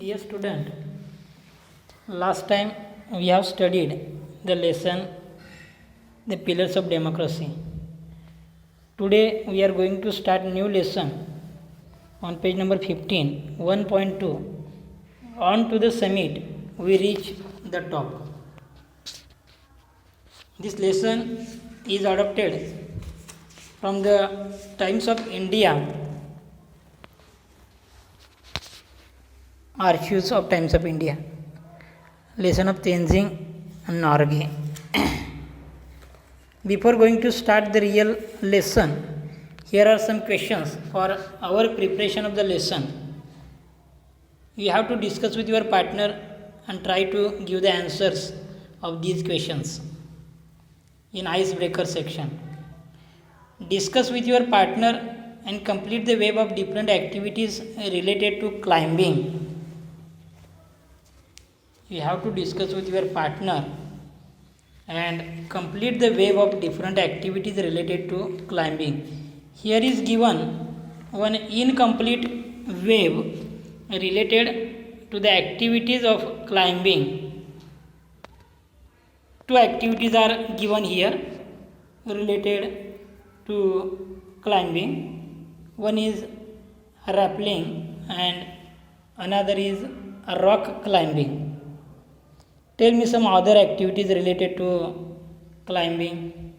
Dear student, last time we have studied the lesson The Pillars of Democracy. Today we are going to start new lesson on page number 15, 1.2. On to the summit, we reach the top. This lesson is adopted from the Times of India, Archives of Times of India, lesson of Tenzing Norgay. Before going to start the real lesson, here are some questions for our preparation of the lesson. You have to discuss with your partner and try to give the answers of these questions in icebreaker section. Discuss with your partner and complete the web of different activities related to climbing. You have to discuss with your partner and complete the wave of different activities related to climbing. Here is given one incomplete wave related to the activities of climbing. Two activities are given here related to climbing. One is rappelling and another is rock climbing. Tell me some other activities related to climbing.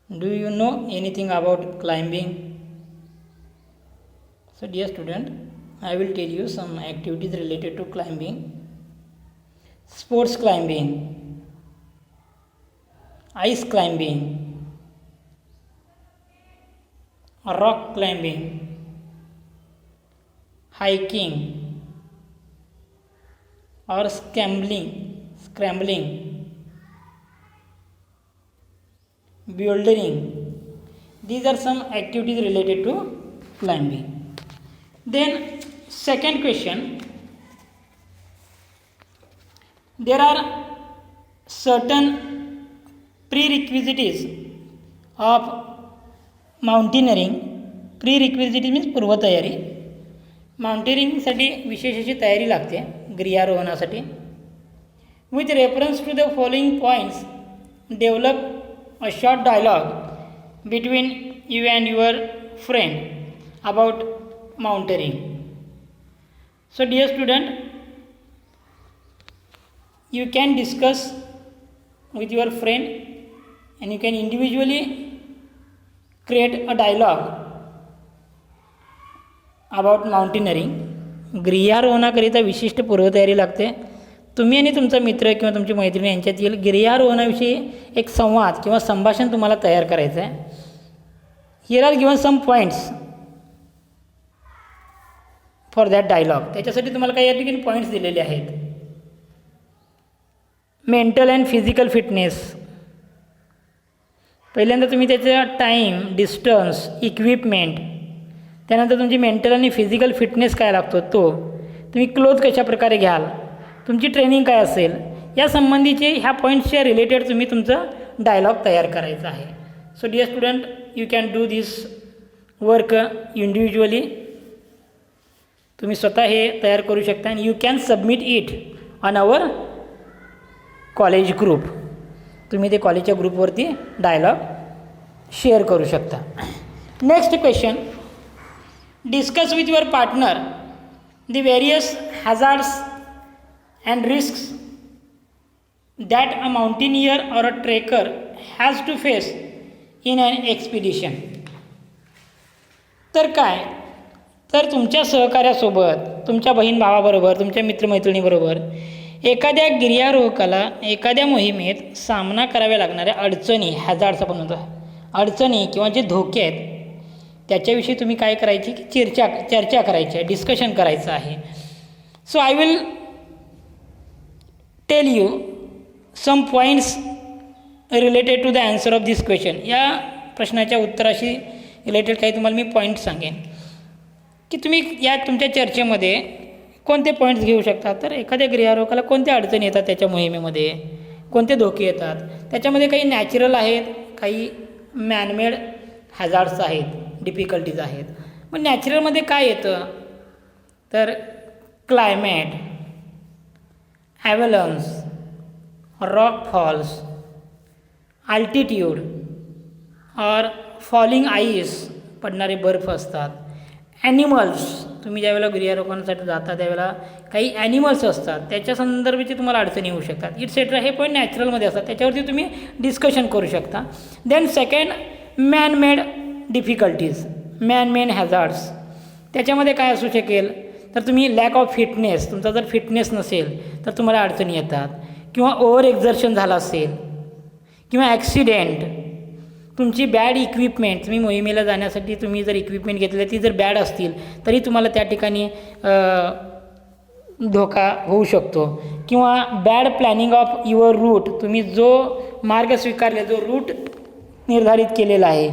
Do you know anything about climbing? So dear student, I will tell you some activities related to climbing. Sports climbing, ice climbing, rock climbing, hiking, or scrambling, bouldering. These are some activities related to climbing. Then second question, there are certain prerequisites of mountaineering. Prerequisite means पूर्वतयारी. माउंटेनिंगसाठी विशेष अशी तयारी लागते गिर्यारोहणासाठी. With reference to the following points develop a short dialogue between you and your friend about mountaining. So dear student, you can discuss with your friend and you can individually create a dialogue about mountaineering. गिर्यारोहणाकरिता विशिष्ट पूर्वतयारी लागते. तुम्ही आणि तुमचा मित्र किंवा तुमची मैत्रिणी यांच्यातील गिर्यारोहणाविषयी एक संवाद किंवा संभाषण तुम्हाला तयार करायचं आहे. Here are given some points for that dialogue. त्याच्यासाठी तुम्हाला काही या ठिकाणी पॉईंट्स दिलेले आहेत. Mental and physical fitness. पहिल्यांदा तुम्ही त्याचं टाईम, डिस्टन्स, इक्विपमेंट, त्यानंतर तुमची मेंटल आणि फिजिकल फिटनेस काय लागतो तो, तुम्ही क्लोथ कशा प्रकारे घ्याल, तुमची ट्रेनिंग काय असेल, या संबंधीचे ह्या पॉईंट्सच्या रिलेटेड तुम्ही तुमचं डायलॉग तयार करायचं आहे. So dear student, you can do this work individually. तुम्ही स्वतः हे तयार करू शकता आणि you can submit it on our college group. तुम्ही ते कॉलेजच्या ग्रुपवरती डायलॉग शेअर करू शकता. Next question, discuss with your partner the various hazards and risks that a mountaineer or a trekker has to face in an expedition. तर काय, तर तुमच्या सहकार्यासोबत, तुमच्या बहीण भावाबरोबर, तुमच्या मित्रमैत्रिणीबरोबर एखाद्या गिर्यारोहकाला एखाद्या मोहिमेत सामना कराव्या लागणाऱ्या अडचणी, हॅझार्ड्स आपण म्हणतो, अडचणी किंवा जे धोके आहेत त्याच्याविषयी तुम्ही काय करायची की चर्चा करायची आहे, डिस्कशन करायचं आहे. So I will tell you some points related to the answer of this question. या प्रश्नाच्या उत्तराशी रिलेटेड काही तुम्हाला मी पॉईंट सांगेन की तुम्ही या तुमच्या चर्चेमध्ये कोणते पॉईंट्स घेऊ शकता. तर एखाद्या गिर्यारोहकाला कोणत्या अडचणी येतात त्याच्या मोहिमेमध्ये, कोणते धोके येतात, त्याच्यामध्ये काही नॅचरल आहेत, काही मॅनमेड हॅझार्ड्स आहेत, डिफिकल्टीज आहेत. मग नॅचरलमध्ये काय येतं, तर climate, avalanche, rock falls, altitude or falling ice, पडणारे बर्फ असतात. ॲनिमल्स, तुम्ही ज्यावेळेला गिर्यारोहणासाठी जाता त्यावेळेला काही ॲनिमल्स असतात, त्याच्या संदर्भाची तुम्हाला अडचणी येऊ शकतात इटसेट्रा. हे पॉईंट नॅचरलमध्ये असतात, त्याच्यावरती तुम्ही डिस्कशन करू शकता. Then second, man made difficulties, man made hazards. त्याच्यामध्ये काय असू शकेल तर तुम्ही लॅक ऑफ फिटनेस, तुमचा जर फिटनेस नसेल तर तुम्हाला अडचणी येतात, किंवा ओव्हर एक्झर्शन झालं असेल, किंवा ॲक्सिडेंट, तुमची बॅड इक्विपमेंट, तुम्ही मोहिमेला जाण्यासाठी तुम्ही जर इक्विपमेंट घेतले ती जर बॅड असतील तरी तुम्हाला त्या ठिकाणी धोका होऊ शकतो, किंवा bad planning of your route, तुम्ही जो मार्ग स्वीकारले, जो रूट निर्धारित केलेला आहे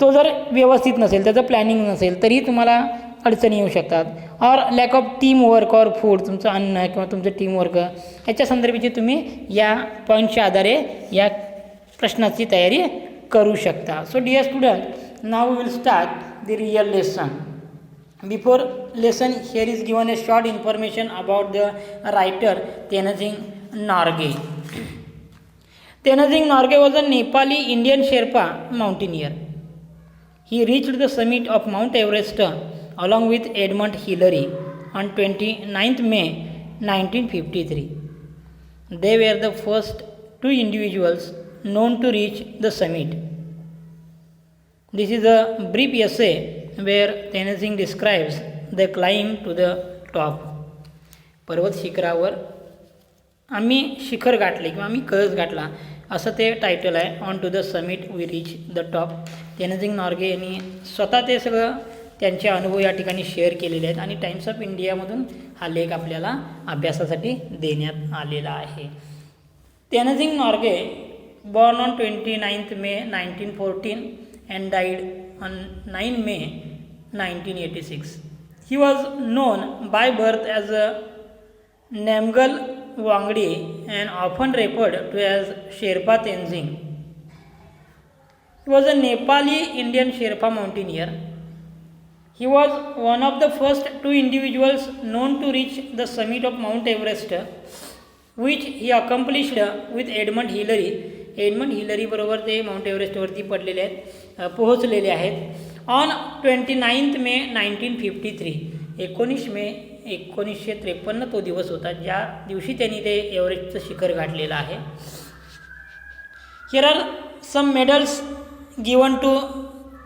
तो जर व्यवस्थित नसेल, त्याचं प्लॅनिंग नसेल तरी तुम्हाला अडचणी येऊ शकतात. Or lack of team work or food, तुमचं अन्न किंवा तुमचं टीमवर्क, ह्याच्या संदर्भाची तुम्ही या पॉईंटच्या आधारे या प्रश्नाची तयारी करू शकता. So dear student, now will start the real lesson. Before lesson here is given a short information about the writer Tenzing Norgay. Tenzing Norgay was a Nepali Indian Sherpa mountaineer. He reached the summit of Mount Everest along with Edmund Hillary on 29th May 1953. They were the first two individuals known to reach the summit. This is a brief essay where Tenzing describes the climb to the top. पर्वत शिखरावर आम्ही शिखर गाठले किंवा आम्ही कळस गाठला असं ते टायटल आहे. On to the summit we reach the top. Tenzing Norgay यांनी स्वतः ते सगळं त्यांचे अनुभव या ठिकाणी शेअर केलेले आहेत आणि टाइम्स ऑफ इंडियामधून हा लेख आपल्याला अभ्यासासाठी देण्यात आलेला आहे. Tenzing Norgay born on 29th May 1914 and died on 9 May 1986. He was known by birth as a Namgyal Wangdi and often referred to as Sherpa Tenzing. He was a Nepali Indian Sherpa mountaineer. He was one of the first two individuals known to reach the summit of Mount Everest, which he accomplished with Edmund Hillary. Edmund Hillary बरोबर ते mount एव्हरेस्टवरती पडलेले आहेत, पोहोचलेले आहेत. On 29th May 1953, 19 मे 1953 तो दिवस होता ज्या दिवशी त्यांनी ते एव्हरेस्टचं शिखर गाठलेलं आहे. Here are some medals given to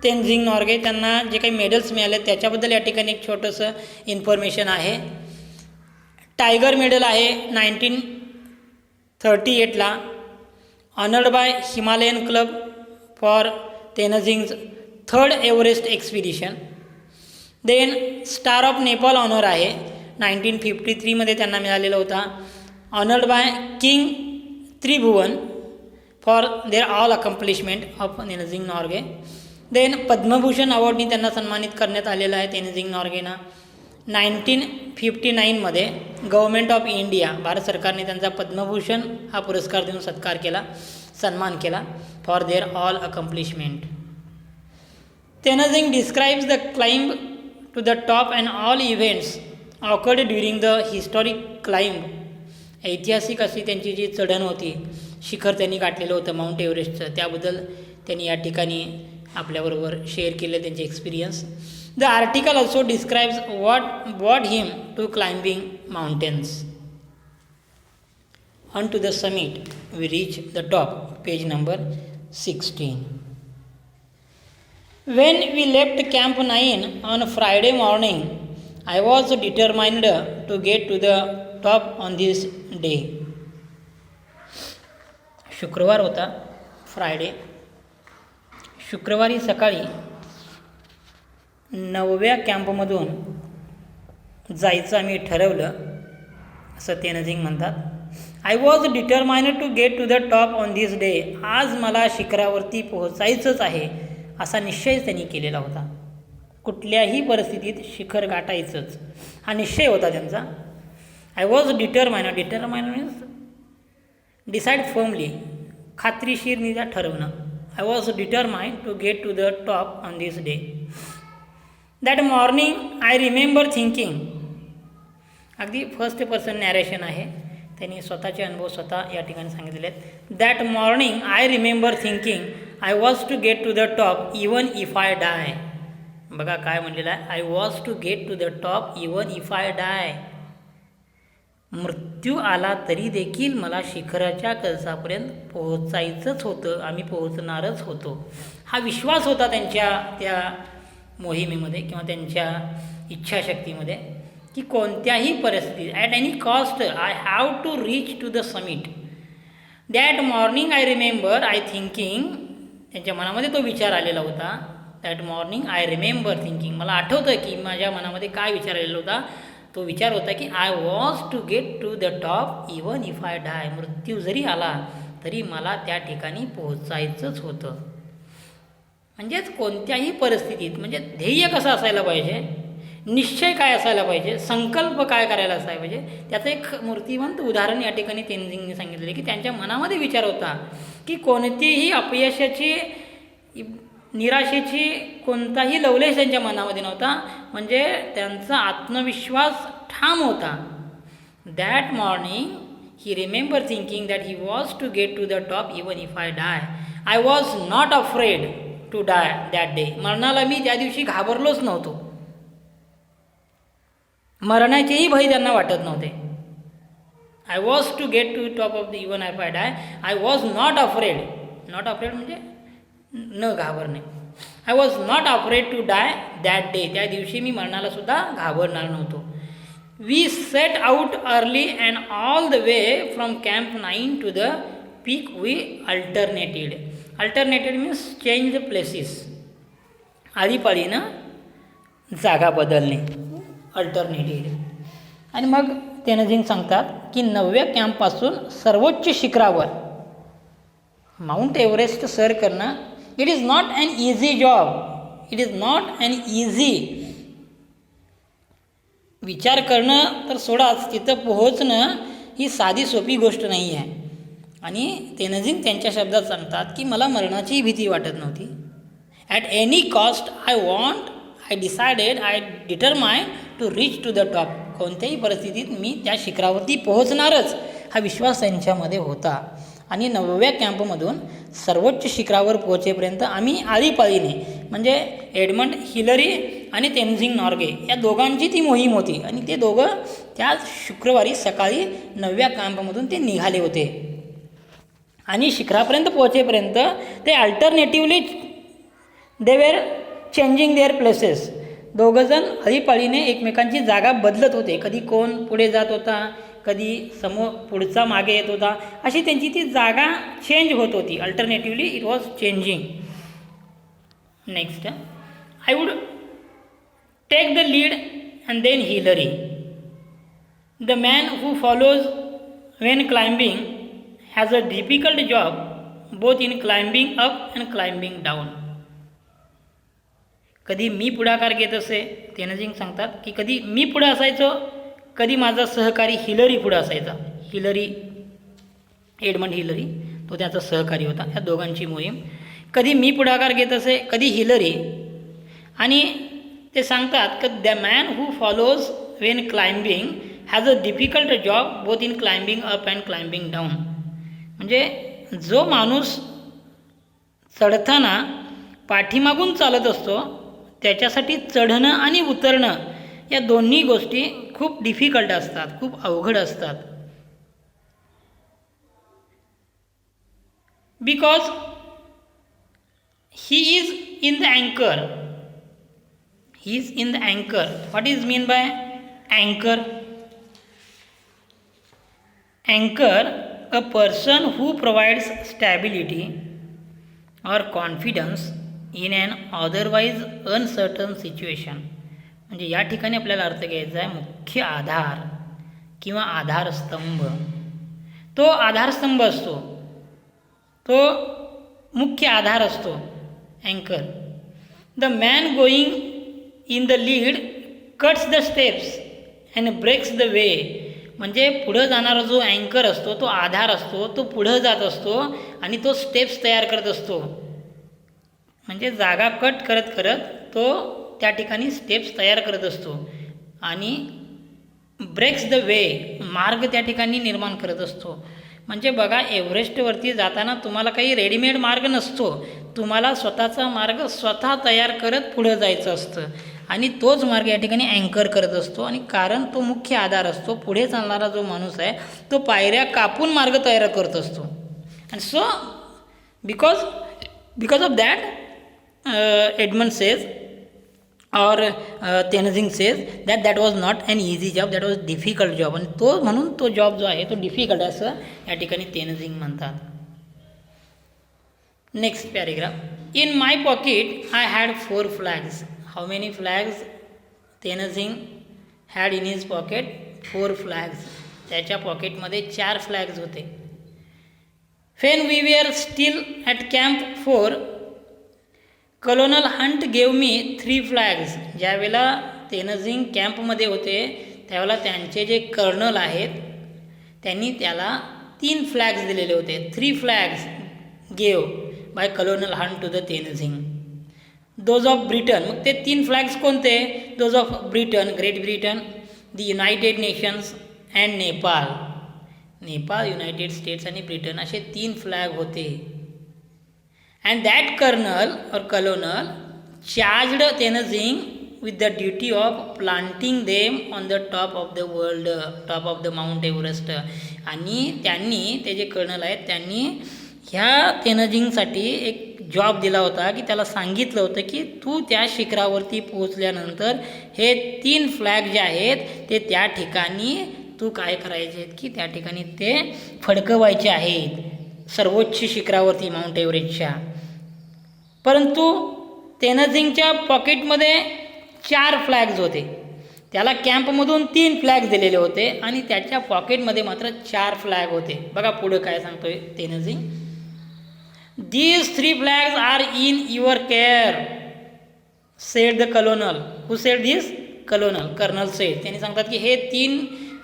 Tenzing Norgay. त्यांना जे काही मेडल्स मिळाले त्याच्याबद्दल या ठिकाणी एक छोटंसं इन्फॉर्मेशन आहे. टायगर मेडल आहे 1938ला, honoured by Himalayan club for Tenzing's third Everest expedition. Then star of Nepal honour आहे 1953 त्यांना मिळालेला होता, honoured by king Tribhuvan for their all accomplishment of Tenzing Norgay. Then Padma Bhushan अवॉर्डनी त्यांना सन्मानित करण्यात आलेलं आहे तेनजिंग नॉर्गेना. 1959 गव्हर्मेंट ऑफ इंडिया, भारत सरकारने त्यांचा पद्मभूषण हा पुरस्कार देऊन सत्कार केला, सन्मान केला for their all accomplishment. Tenzing describes the climb to the top and all events occurred during the historic climb. ऐतिहासिक अशी त्यांची जी चढण होती, शिखर त्यांनी गाठलेलं होतं माउंट एव्हरेस्टचं, त्याबद्दल त्यांनी या ठिकाणी आपल्याबरोबर शेअर केले त्यांचे experience. The article also describes what brought him to climbing mountains. On to the summit, we reach the top, page number 16. When we left Camp 9 on Friday morning, I was determined to get to the top on this day. शुक्रवार होता, Friday. शुक्रवारी सकाळी 9व्या कॅम्पमधून जायचं आम्ही ठरवलं, असं तेनजिंग म्हणतात. I was determined to get to the top on this day. आज मला शिखरावरती पोहोचायचंच आहे असा निश्चयच त्यांनी केलेला होता. कुठल्याही परिस्थितीत शिखर गाठायचंच हा निश्चय होता त्यांचा. I was determined means decide firmly, खात्रीशीरनिजा ठरवणं. I was determined to get to the top on this day. That morning I remember thinking, अगदी फर्स्ट पर्सन नॅरेशन आहे, त्यांनी स्वतःचे अनुभव स्वतः या ठिकाणी सांगितलेले आहेत. That morning I remember thinking I was to get to the top even if I die. बघा काय म्हणलेलं आहे, I was to get to the top even if I die. मृत्यू आला तरी देखील मला शिखराच्या कळसापर्यंत पोहोचायचंच होतं, आम्ही पोहोचणारच होतो. हा विश्वास होता त्यांच्या त्या मोहिमेमध्ये किंवा त्यांच्या इच्छाशक्तीमध्ये की कोणत्याही परिस्थितीत at any cost I have to reach to the summit. That morning I remember I thinking, त्यांच्या मनामध्ये तो विचार आलेला होता. That morning I remember thinking, मला आठवतं की माझ्या मनामध्ये काय विचार आलेला होता. तो विचार होता की I was to get to the top even if I die. मृत्यू जरी आला तरी मला त्या ठिकाणी पोहोचायचंच होतं. म्हणजेच कोणत्याही परिस्थितीत म्हणजे ध्येय कसं असायला पाहिजे, निश्चय काय असायला पाहिजे, संकल्प काय करायला असायला पाहिजे, त्याचं एक मूर्तिवंत उदाहरण या ठिकाणी तेनजिंगने सांगितले की त्यांच्या मनामध्ये विचार होता की कोणतीही अपयशाची, निराशेची कोणताही लवलेश त्यांच्या मनामध्ये नव्हता. म्हणजे त्यांचा आत्मविश्वास ठाम होता. That morning he remember thinking that he was to get to the top even if I die. I was not afraid to die that day. मरणाला मी त्या दिवशी घाबरलोच नव्हतो. मरणाचेही भय त्यांना वाटत नव्हते. I was to get to top of the even if I die. I was not afraid. Not afraid म्हणजे न घाबरणे. I was not afraid to die that day. त्या दिवशी मी मरणाला सुद्धा घाबरणार नव्हतो. We set out early and all the way from camp 9 to the peak we alternated. Alternated means change the places. आळीपाळीनं जागा बदलणे, अल्टरनेटेड. आणि मग तेनजिंग सांगतात की 9व्या कॅम्पपासून सर्वोच्च शिखरावर माउंट एव्हरेस्ट सर करणं it is not an easy job. It is not an easy. विचार करणं तर सोडाच, तिथं पोहोचणं ही साधी सोपी गोष्ट नाही आहे. आणि तेनजिंग त्यांच्या शब्दात सांगतात की मला मरणाची भीती वाटत नव्हती. At any cost I decided, I determined to reach to the top. कोणत्याही परिस्थितीत मी त्या शिखरावरती पोहोचणारच हा विश्वास त्यांच्यामध्ये होता. आणि 9व्या कॅम्पमधून सर्वोच्च शिखरावर पोहोचेपर्यंत आम्ही आळीपाळीने म्हणजे एडमंड हिलरी आणि तेनजिंग नॉर्गे या दोघांची ती मोहीम होती. आणि ते दोघं त्या शुक्रवारी सकाळी 9व्या कॅम्पमधून ते निघाले होते. आणि शिखरापर्यंत पोहोचेपर्यंत ते alternatively they were changing their places. दोघंजण आळीपाळीने एकमेकांची जागा बदलत होते. कधी कोण पुढे जात होता, कधी पुढचा मागे येत होता, अशी त्यांची ती जागा चेंज होत होती. Alternatively it was changing. Next, I would take the lead and then Hillary. The man who follows when climbing has a difficult job both in climbing up and climbing down. कधी मी पुढाकार घेत असे, तेनजिंग सांगतात की कधी मी पुढे असायचो, कधी माझा सहकारी हिलरी पुढं असायचा. हिलरी, एडमंड हिलरी, तो त्याचा सहकारी होता. या दोघांची मोहीम. कधी मी पुढाकार घेत असे, कधी हिलरी. आणि ते सांगतात की the man who follows when climbing has a difficult job both in climbing up and climbing down. म्हणजे जो माणूस चढताना पाठीमागून चालत असतो त्याच्यासाठी चढणं आणि उतरणं या दोन्ही गोष्टी खूप डिफिकल्ट असतात, खूप अवघड असतात. Because he is in the अँकर. ही इज इन द अँकर. व्हॉट इज मीन बाय अँकर? अँकर, a person who provides stability और confidence in and otherwise uncertain situation. म्हणजे या ठिकाणी आपल्याला अर्थ घ्यायचा आहे मुख्य आधार किंवा आधारस्तंभ. तो आधारस्तंभ असतो, तो मुख्य आधार असतो अँकर. The man going in the lead cuts the steps and breaks the way. म्हणजे पुढं जाणारा जो अँकर असतो, तो आधार असतो, तो पुढं जात असतो आणि तो स्टेप्स तयार करत असतो. म्हणजे जागा कट करत करत तो त्या ठिकाणी स्टेप्स तयार करत असतो आणि ब्रेक्स द वे, मार्ग त्या ठिकाणी निर्माण करत असतो. म्हणजे बघा, एव्हरेस्टवरती जाताना तुम्हाला काही रेडीमेड मार्ग नसतो, तुम्हाला स्वतःचा मार्ग स्वतः तयार करत पुढं जायचं असतं आणि तोच मार्ग या ठिकाणी अँकर करत असतो. आणि कारण तो मुख्य आधार असतो, पुढे चालणारा जो माणूस आहे तो पायऱ्या कापून मार्ग तयार करत असतो. And so because of that Edmund says और Tenzing says that was not an easy job, that was difficult job. आणि म्हणून तो जॉब जो आहे तो डिफिकल्ट असं या ठिकाणी तेनझिंग म्हणतात. Next paragraph. In my pocket I had 4 flags. How many flags Tenzing had in his pocket? 4 flags. त्याच्या पॉकेटमध्ये 4 फ्लॅग्स होते. When we were still at camp 4 colonel Hunt gave me 3 flags. ज्यावेळेला तेनझिंग कॅम्पमध्ये होते त्यावेळेला त्यांचे जे कर्नल आहेत त्यांनी त्याला 3 फ्लॅग्स दिलेले होते. 3 flags gave by colonel Hunt to the Tenzing. Those of Britain. मग ते 3 फ्लॅग्स कोणते? Those of Britain, great Britain, the United Nations and Nepal. Nepal, United States आणि ब्रिटन असे 3 फ्लॅग होते. अँड दॅट कर्नल और colonel charged Tenzing with the duty of planting them on the top of the mount Everest. आणि त्यांनी, ते जे colonel आहेत, त्यांनी ह्या तेनझिंगसाठी एक जॉब दिला होता की त्याला सांगितलं होतं की तू त्या शिखरावरती पोहोचल्यानंतर हे 3 फ्लॅग जे आहेत ते त्या ठिकाणी तू काय करायचे आहेत की त्या ठिकाणी ते फडकवायचे आहेत सर्वोच्च शिखरावरती माउंट एव्हरेस्टच्या. परंतु तेनझिंगच्या पॉकेटमध्ये 4 फ्लॅग्स होते. त्याला कॅम्पमधून 3 फ्लॅग दिलेले होते आणि त्याच्या पॉकेटमध्ये मात्र 4 फ्लॅग होते. बघा पुढं काय सांगतोय Tenzing. These 3 flags are in your care, said the colonel. Who said this? Colonel said. त्यांनी सांगतात की हे 3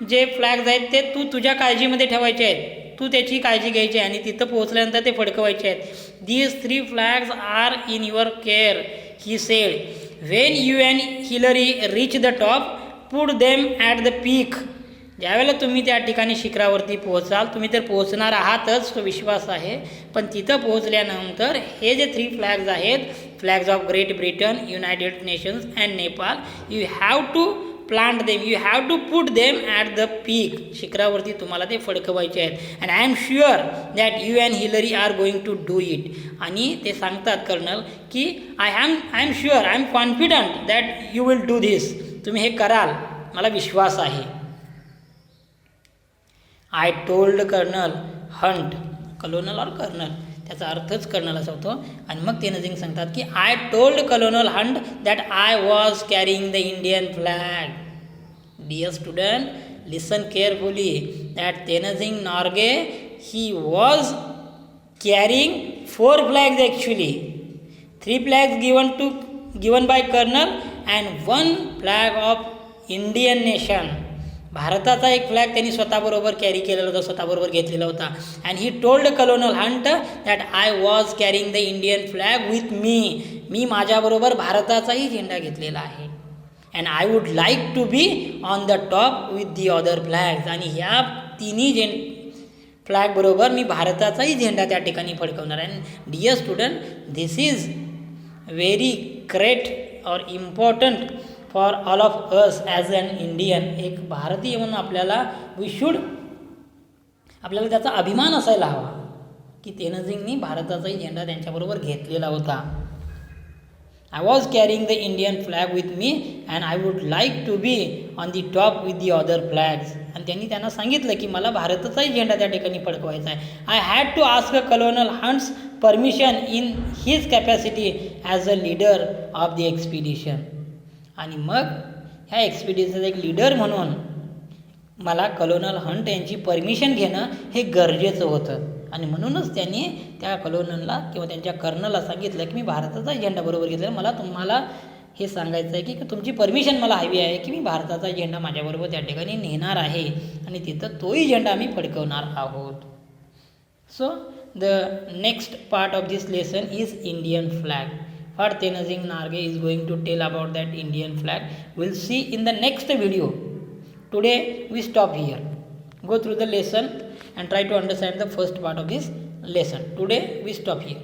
जे फ्लॅग्स आहेत ते तू तुझ्या काळजीमध्ये ठेवायचे आहेत, तू त्याची काळजी घ्यायची आहे आणि तिथं पोहोचल्यानंतर ते फडकवायचे आहेत. These 3 flags are in your care, he said. When you and Hillary reach the top, put them at the peak. ज्यावेळेला तुम्ही त्या ठिकाणी शिखरावरती पोहोचाल, तुम्ही तर पोहोचणार आहातच, तो विश्वास आहे, पण तिथं पोहोचल्यानंतर हे जे 3 फ्लॅग्स आहेत, flags of great Britain, United Nations and Nepal, you have to plant them, you have to put them at the peak. शिखरावरती तुम्हाला ते फडकवायचे आहेत. And I am sure that you and Hillary are going to do it. आणि ते सांगतात colonel की I am sure, I am confident that you will do this. तुम्ही हे कराल, मला विश्वास आहे. I told colonel Hunt. कलोनल और कर्नल त्याचा अर्थच कर्नल असा होतो. आणि मग तेनझिंग सांगतात की I told colonel Hunt that I was carrying the Indian flag. Dear student, listen carefully that Tenzing Norgay he was carrying 4 flags actually. 3 flags given by colonel and 1 flag of Indian nation. भारताचा एक flag त्यांनी स्वतःबरोबर carry केलेला होता, स्वतःबरोबर घेतलेला होता. And he told colonel Hunt that I was carrying the Indian flag with me. मी माझ्याबरोबर भारताचाही झेंडा घेतलेला आहे. And I would like to be on the top with the other flags. आणि ह्या तिन्ही फ्लॅगबरोबर मी भारताचाही झेंडा त्या ठिकाणी फडकवणार. And dear student, this is very great और important for all of us as an Indian. एक भारतीय म्हणून आपल्याला आपल्याला त्याचा अभिमान असायला हवा की तेनझिंगनी भारताचाही झेंडा त्यांच्याबरोबर घेतलेला होता. I was carrying the Indian flag with me and I would like to be on the top with the other flags. आणि त्यांनी त्यांना सांगितलं की मला भारताचाही झेंडा त्या ठिकाणी फडकवायचा आहे. I had to ask colonel Hunt's permission in his capacity as a leader of the expedition. आणि मग ह्या एक्सपिडिशनचा एक लीडर म्हणून मला कलोनल हंट यांची परमिशन घेणं हे गरजेचं होतं. आणि म्हणूनच त्यांनी त्या कलोनलला किंवा त्यांच्या कर्नलला सांगितलं की मी भारताचा झेंडा बरोबर घेतला, मला तुम्हाला हे सांगायचं आहे की तुमची परमिशन मला हवी आहे की मी भारताचा झेंडा माझ्याबरोबर त्या ठिकाणी नेणार आहे आणि तिथं तोही झेंडा आम्ही फडकवणार आहोत. So the next part of this lesson is Indian flag. What Tenzing Norgay is going to tell about that Indian flag, we'll see in the next video. Today we stop here. Go through the lesson and try to understand the first part of this lesson. Today we stop here.